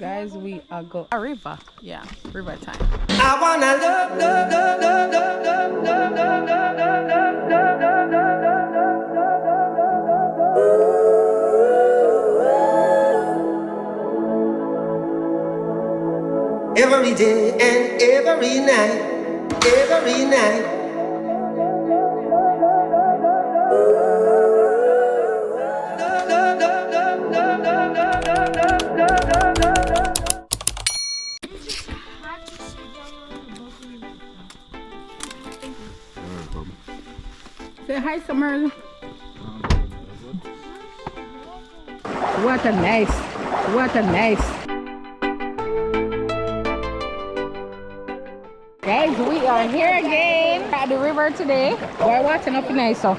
Guys, we are go a river. Yeah, river time. I wanna love, love, love, love, love, love, love, love, love, love, every day and every night, every night. Say hi, Summer. What a nice, what a nice. Guys, we are here again at the river today. We're watching up nice so.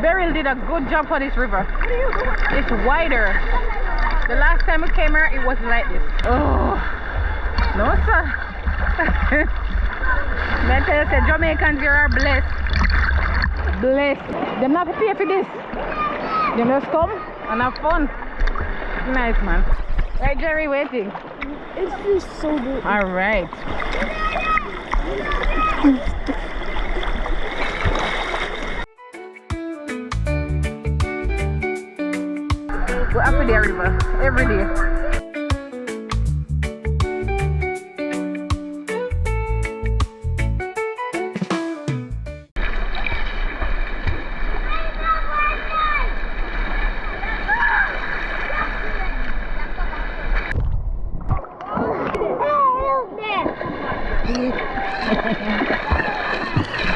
Beryl did a good job for this river. It's wider. The last time we came here, it was like this. Oh, no sir. Let us say Jamaicans here are blessed. Blessed. They not pay for this. They just come and have fun. Nice man. Right, Jerry, waiting. It feels so good. All right. Go up to the river every day.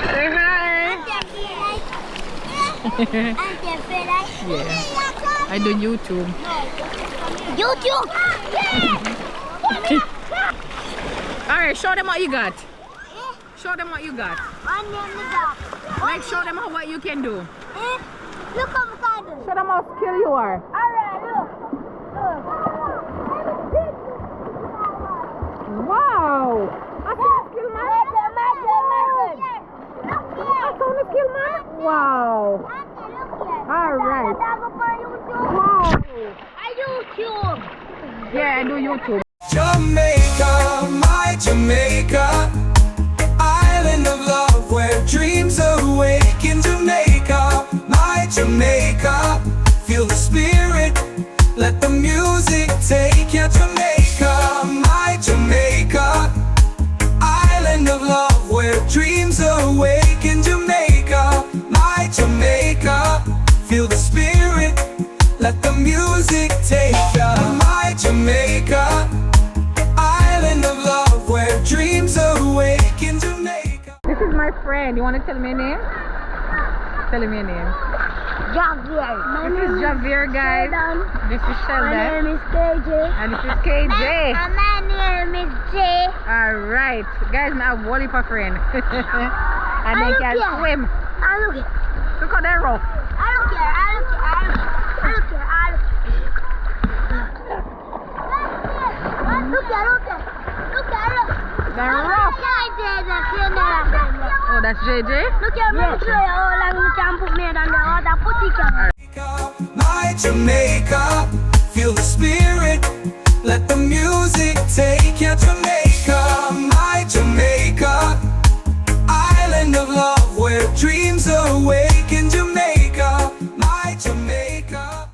Say hi. Yeah. I do YouTube. YouTube! Alright, show them what you got. Show them what you got. Like, show them what you can do. Look how I can do. Show them how skilled you are. Alright, look. Wow! I see a skill man. I saw a skill man. Wow. Alright. Wow. I YouTube. Yeah, I do YouTube. Jamaica, my Jamaica, island of love where dreams awake. In Jamaica, my Jamaica, feel the spirit, let the music take you. Jamaica, my Jamaica, island of love where dreams awake. In Jamaica, my Jamaica, feel the spirit, let the music take ya. My Jamaica, island of love where dreams awake. In Jamaica. This is my friend. You want to tell me your name? Tell me your name. Javier. This is Javier, guys. This is Sheldon. My name is KJ. And this is KJ. My name is Jay. Alright. Guys, now have Wally for friend. And they can swim. I look here. Look how they're rough. I don't care. I don't care. I don't care. I don't care. I don't care. Look at, look at, look at, look. They're rough. Oh, that's JJ? Look at me, show you how long we can put me on the water, put it on. My Jamaica, feel the spirit, let the music take you. Jamaica, my Jamaica, island of love where dreams awake. In Jamaica, my Jamaica.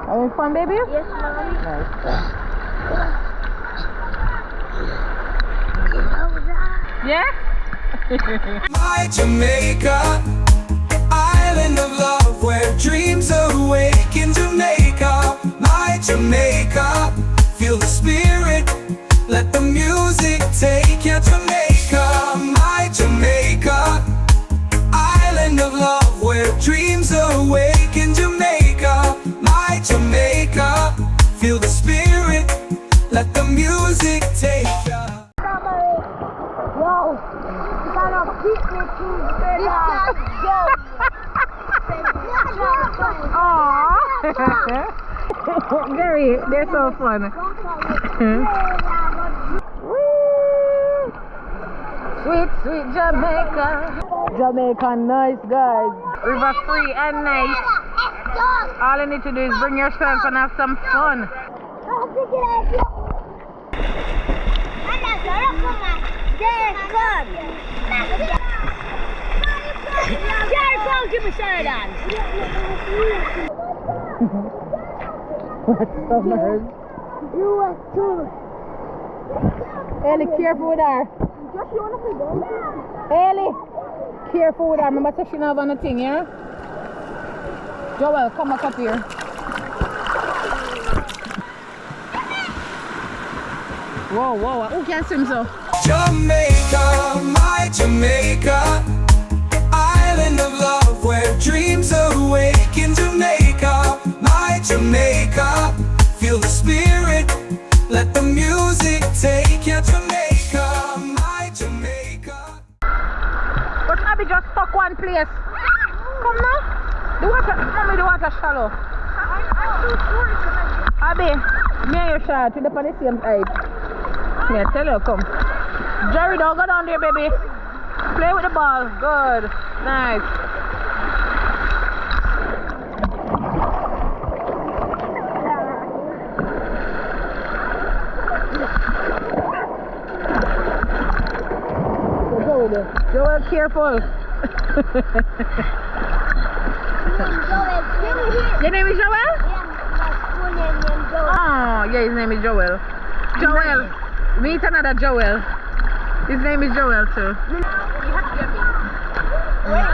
Having fun, baby? Yes, mommy. Nice. Yeah? My Jamaica, island of love where dreams awake in Jamaica. My Jamaica, feel the spirit, let the music take you to Jamaica. My Jamaica, island of love where dreams awake in Jamaica. My Jamaica, feel the spirit, let the music take you. Yo, you gotta beat me to this guy's Aww. Gary, they're so fun. Woo. Sweet, sweet Jamaica. Jamaica nice, guys. River free and nice. All you need to do is bring yourself and have some fun. Give me Sheridan. What's up, nerd? You are too. Ellie, careful with her. Just you wanna play ball? Ellie, careful with her. Remember, so she not have anything, yeah? Joel, come back up here. Whoa, whoa, who can swim so? Jamaica, my Jamaica, island of love where dreams awake in Jamaica. My Jamaica, feel the spirit, let the music take you to Jamaica. My Jamaica. But Abby just stuck one place. Come now. The water, mommy, the water shallow. Abby, me and you shot to the same height. Yeah, tell you, come. Jerry, don't go down there, baby. Play with the ball. Good. Nice. Joel, careful. Your name is Joel? Oh, yeah, his name is Joel. Joel. Meet another Joel. His name is Joel too. You have to get me. Wait.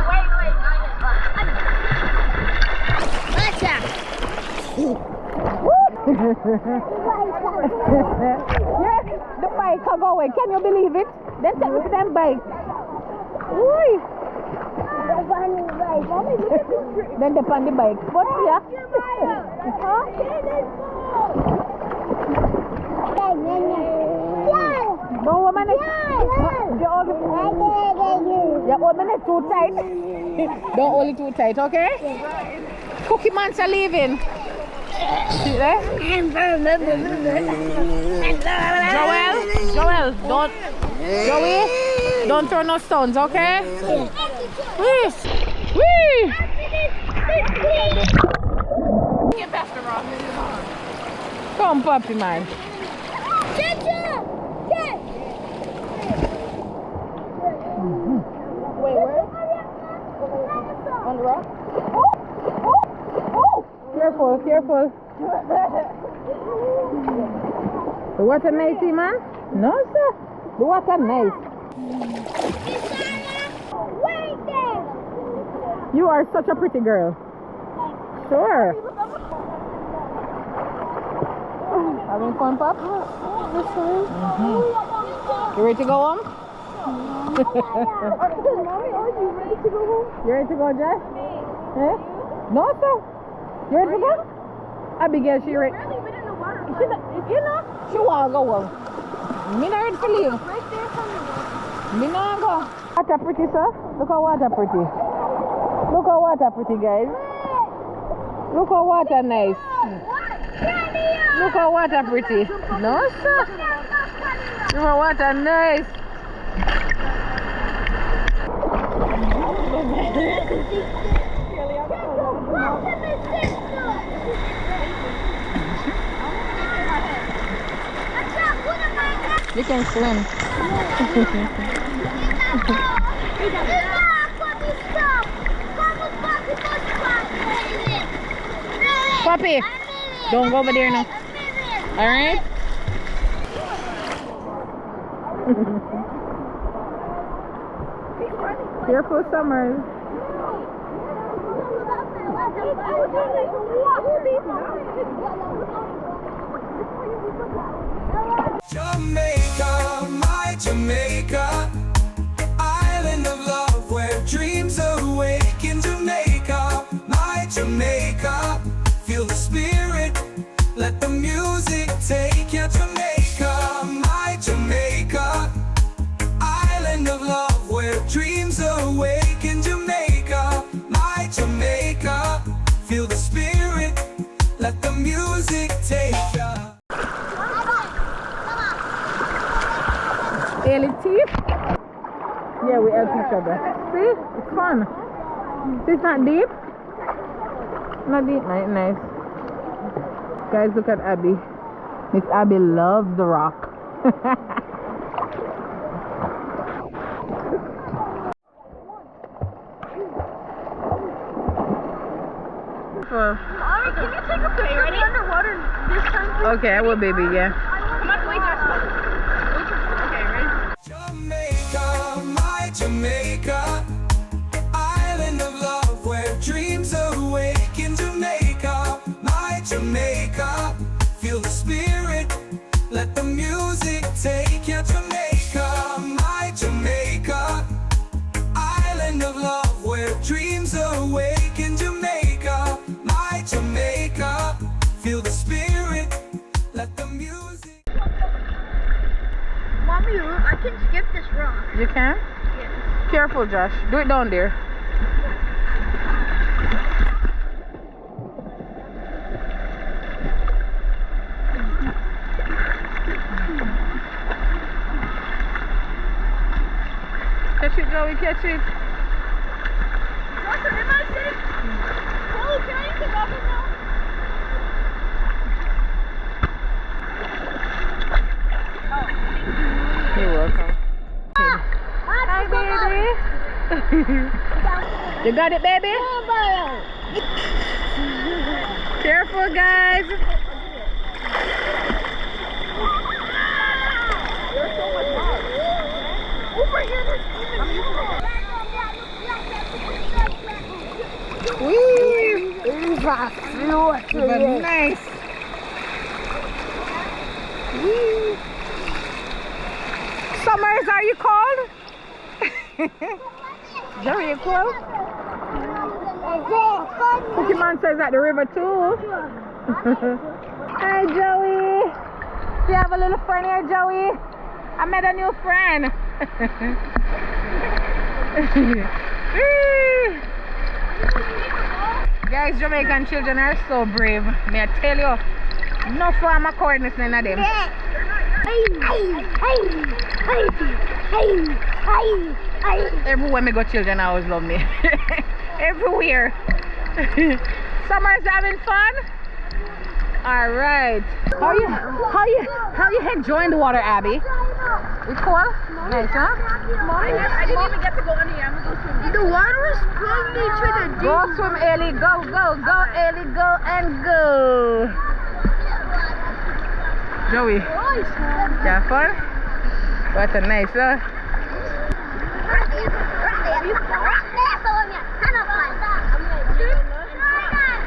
Yes, the bike can go away. Can you believe it? Then take me to them bike. Woo! Then they on the bike. But yeah. No woman is your woman is too tight. Don't hold it too tight, okay? Cookie Man's are leaving. See there? Joel, don't Joey, don't throw no stones, okay? Wee! Get past the rock. Come, puppy man. Wait, where? On the rock? Oh! Careful. The water nice, man? No, sir. The water nice. Wait there. You are such a pretty girl. Sure. Having fun, Pop? You ready to go home? Mommy, are you ready to go home? You ready to go, Jess? Eh? No, sir. You ready to go? Abigail, she ready. You know, she want to go home. Me not ready to leave. Me not go. Water pretty, sir. Look how water pretty. Look how water pretty, guys. Look how water nice. Look how water pretty. No, sir. Look how water nice. You can swim. Puppy, don't go over there now. Alright? Careful, Summers. Jamaica, my Jamaica, island of love where dreams awake. In Jamaica, my Jamaica, feel the spirit, let the music take you. Jamaica, my Jamaica, island of love where dreams awake. In Jamaica, my Jamaica, feel the spirit, let the music take you. Ellie teeth? Yeah, we help each other. See? It's fun. See, it's not deep? Not deep. Nice. Guys, look at Abby. Miss Abby loves the rock. Mommy, can you take a picture of me underwater this time, please? Okay, I will, baby, yeah. I'm not waiting this one. Okay, ready? Jamaica, my Jamaica, island of love where dreams awake. In Jamaica, my Jamaica, feel the spirit, let the music take you. Jamaica, my Jamaica, island of love where dreams awake. In Jamaica, my Jamaica, feel the spirit, let the music. Mommy, I can skip this rock. You can? Yeah. Careful, Josh. Do it down there. Catch it, Joey, catch it. Joshua, am I safe? Oh, can I take off it now? You're welcome. Hi, baby. You got it, baby? Careful, guys. Over here, there's even more. Nice. Wee. Summers, are you cold? Jerry, you cold? Pokemon says at the river too. Hi, Joey. Do you have a little friend here, Joey? I met a new friend. Guys, Jamaican children are so brave. May I tell you, no form of coldness in them. Everywhere me go, children always love me. Everywhere. Summer's having fun. All right. How you enjoying the water, Abby? It's cool. Nice, huh? I didn't even get to go under here. I'm gonna go swim. The water was pulling me to the deep. Go swim, Ellie. Go, Ellie. Go and go. Joey. Yeah, fun? What a nice, huh?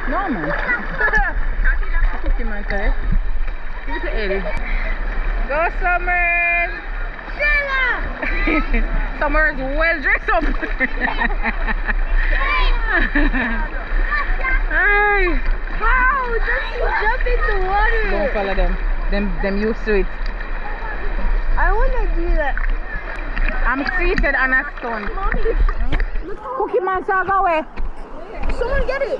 No, man. Pokemon, sorry. Give it to Ellie. Go, Summers. Summers well dressed up. Hey. How? Just jump in the water. Don't follow them. Them used to it. I want to do that. I'm seated on a stone. Cookie Monster, go away. Someone get it.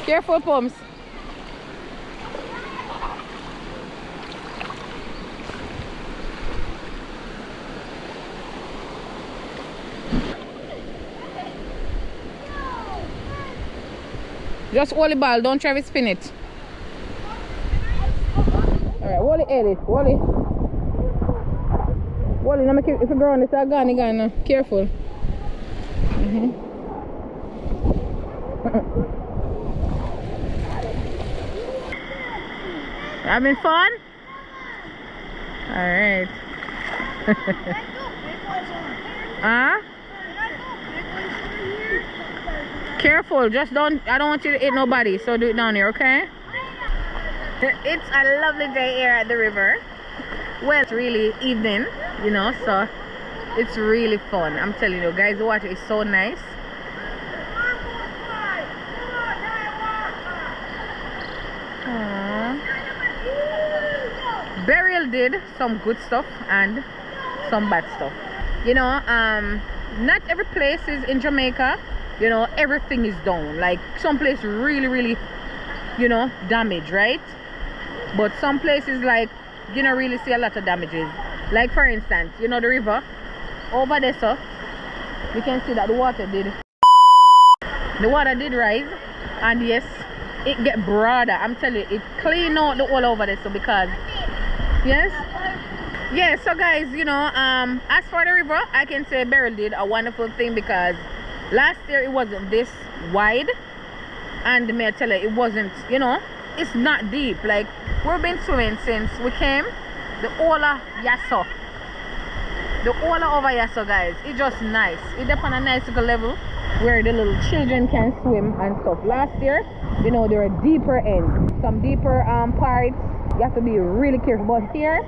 Careful, Pumps. Just hold the ball, don't try to spin it. Alright, hold it, Ellie. Hold it. Well, you know, if you go on this, I'm gone. Careful. Having fun? Alright. Huh? Careful, just don't, I don't want you to hit nobody, so do it down here, okay? It's a lovely day here at the river. Well, it's really evening, you know, so it's really fun. I'm telling you guys, the water is so nice. Beryl did some good stuff and some bad stuff. You know, not every place is in Jamaica, you know, everything is down. Like some places really, you know, damaged, right? But some places, like, you don't really see a lot of damages. Like for instance, you know, the river over there, so you can see that the water did rise, and yes, it get broader. I'm telling you, it clean out the all over there, so because yes, so guys, you know, as for the river, I can say Beryl did a wonderful thing, because last year it wasn't this wide, and may I tell you, it wasn't, you know, it's not deep. Like, we've been swimming since we came the whole of Yasso, over Yasso, guys. It's just nice. It's up on a nice little level where the little children can swim and stuff. Last year, you know, there are deeper ends, some deeper parts. You have to be really careful. But here,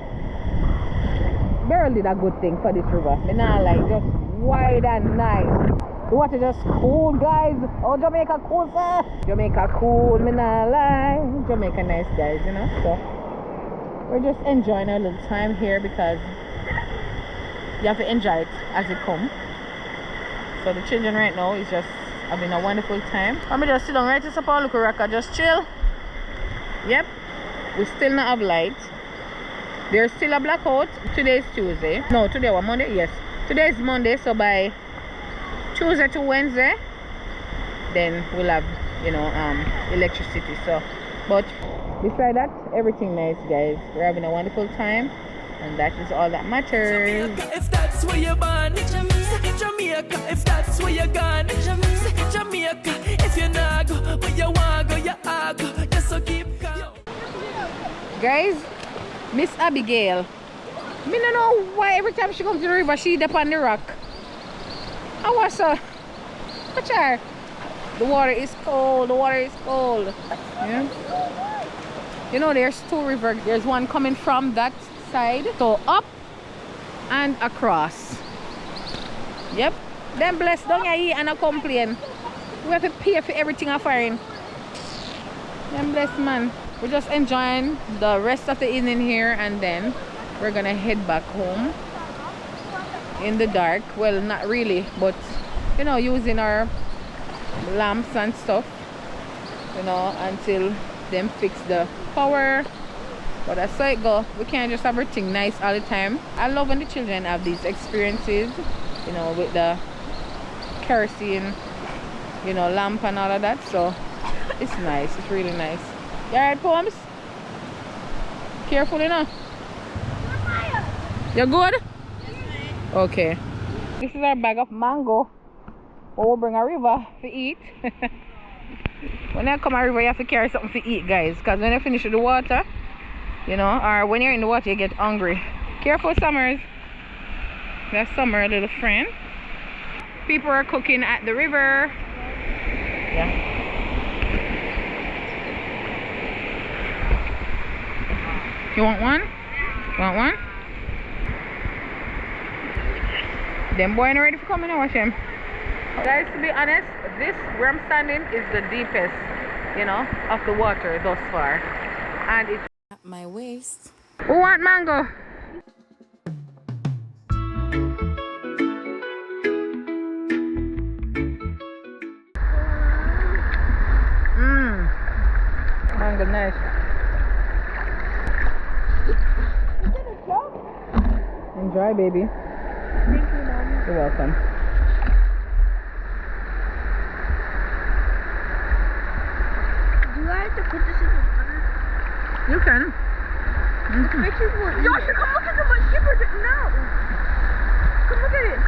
Beryl did a good thing for this river. Me not like, just wide and nice. The water just cool, guys. Oh, Jamaica cool, sir. Jamaica cool, me not lie. Jamaica nice, guys, you know. So we're just enjoying our little time here, because you have to enjoy it as it comes. So the children right now is just having a wonderful time. I'm just sit down right to support look rock, just chill. Yep. We still not have light. There's still a blackout. Today is Tuesday. No, today was Monday. Yes. Today is Monday, so by Tuesday to Wednesday, then we'll have, you know, electricity. So, but beside that, everything nice, guys. We're having a wonderful time, and that is all that matters. Jamaica, if that's where you're born. Jamaica, if that's where you're gone. Jamaica, if you're not go, but you want go, you are go. Just so keep calm. Guys, Miss Abigail, me don't know why every time she comes to the river, she up on the rock. I was watch her. The water is cold. The water is cold. Yeah. You know, there's two rivers. There's one coming from that side, so up and across. Yep. Them blessed, don't you eat and I complain. We have to pay for everything offering. Them blessed, man. We're just enjoying the rest of the evening here, and then we're gonna head back home in the dark. Well, not really, but you know, using our lamps and stuff, you know, until them fix the power. But that's how it go. We can't just have everything nice all the time. I love when the children have these experiences, you know, with the kerosene, you know, lamp and all of that. So it's nice. It's really nice. You alright, Poems? Careful, you know. You good? Okay. This is our bag of mango. We'll bring a river to eat. When I come a river, you have to carry something to eat, guys, because when you finish with the water, you know, or when you're in the water, you get hungry. Careful, Summers. That's Summer, a little friend. People are cooking at the river. Yeah. You want one? You want one? Them boy ain't ready for coming. Watch him. Guys, to be honest, this where I'm standing is the deepest, you know, of the water thus far, and it's at my waist. Who want mango? Mango nice. Enjoy, baby. Thank you, Mom. You're welcome. Do I have to put this in the water? You can. Yo, she come look at but Skipper, no. Come look at it.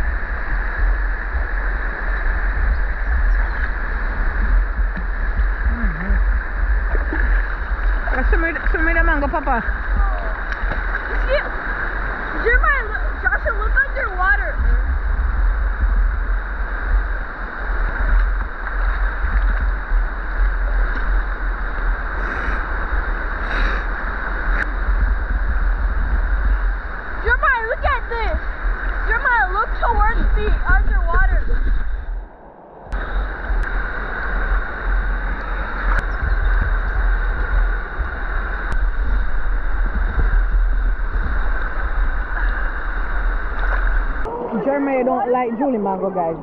Show me the mango, Papa. Jeremiah, Joshua, look underwater. Jeremiah, look at this. Jeremiah, look towards the underwater. Jeremiah don't like Julie mango, guys.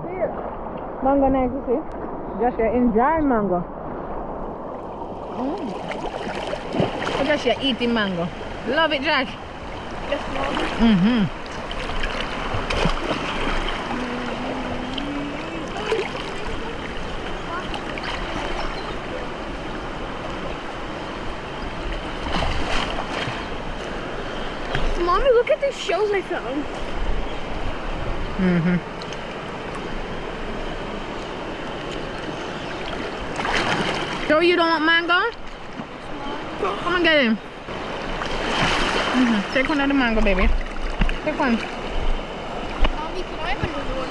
Mango nice to see. Just enjoy mango. Just eating mango. Love it, Josh. Yes, Mom. Mommy, look at these shells I found. So you don't want mango? Come and get him. Take one of the mango, baby. Take one. Mommy, can I have another one?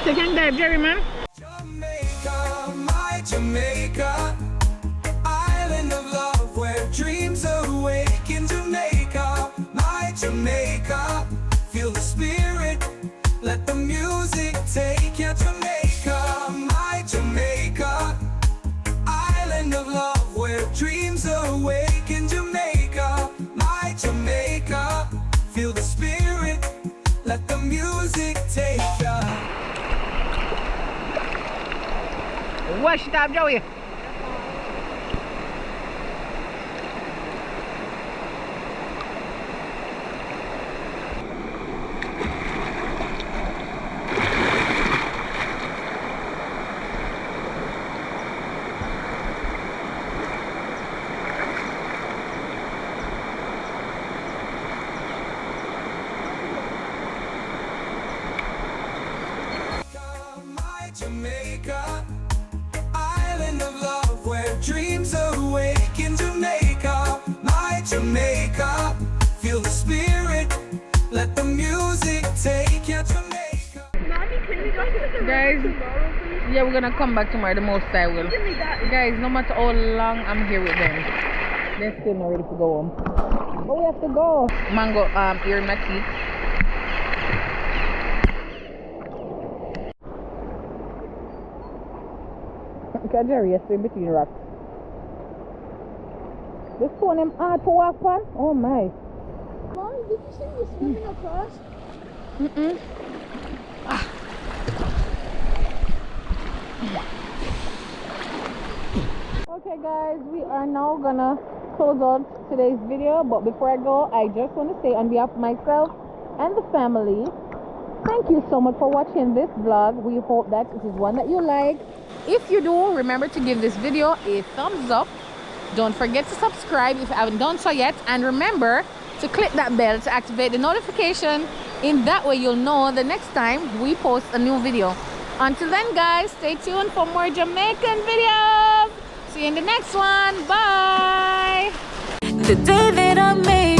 Second dive, Jerry, man. Jamaica, my Jamaica, island of love where dreams awake in Jamaica, my Jamaica, feel the spirit, let the music take you. Jamaica, my Jamaica, island of love where dreams awake in Jamaica, my Jamaica, feel the spirit, let the music take you. Wash it up, Joey. My Jamaica, island of love where dreams awake in Jamaica, my Jamaica, feel the spirit, let the music take you. Jamaica. Mommy, can we go to the Guys, restaurant tomorrow, please? yeah, we're gonna come back tomorrow. The most I will. Give me that. Guys, no matter how long I'm here with them, they're still not ready to go home. But we have to go. Mango, here in my teeth. Okay, Jerry, yes, in between rocks. This one them hard to walk on. Oh my. Mommy, did you see me swimming across? Okay guys, we are now gonna close out today's video, but before I go, I just want to say on behalf of myself and the family, thank you so much for watching this vlog. We hope that it is one that you like. If you do, remember to give this video a thumbs up. Don't forget to subscribe if you haven't done so yet, and remember to click that bell to activate the notification. In that way you'll know the next time we post a new video. Until then guys, stay tuned for more Jamaican videos. See you in the next one. Bye. The day that I made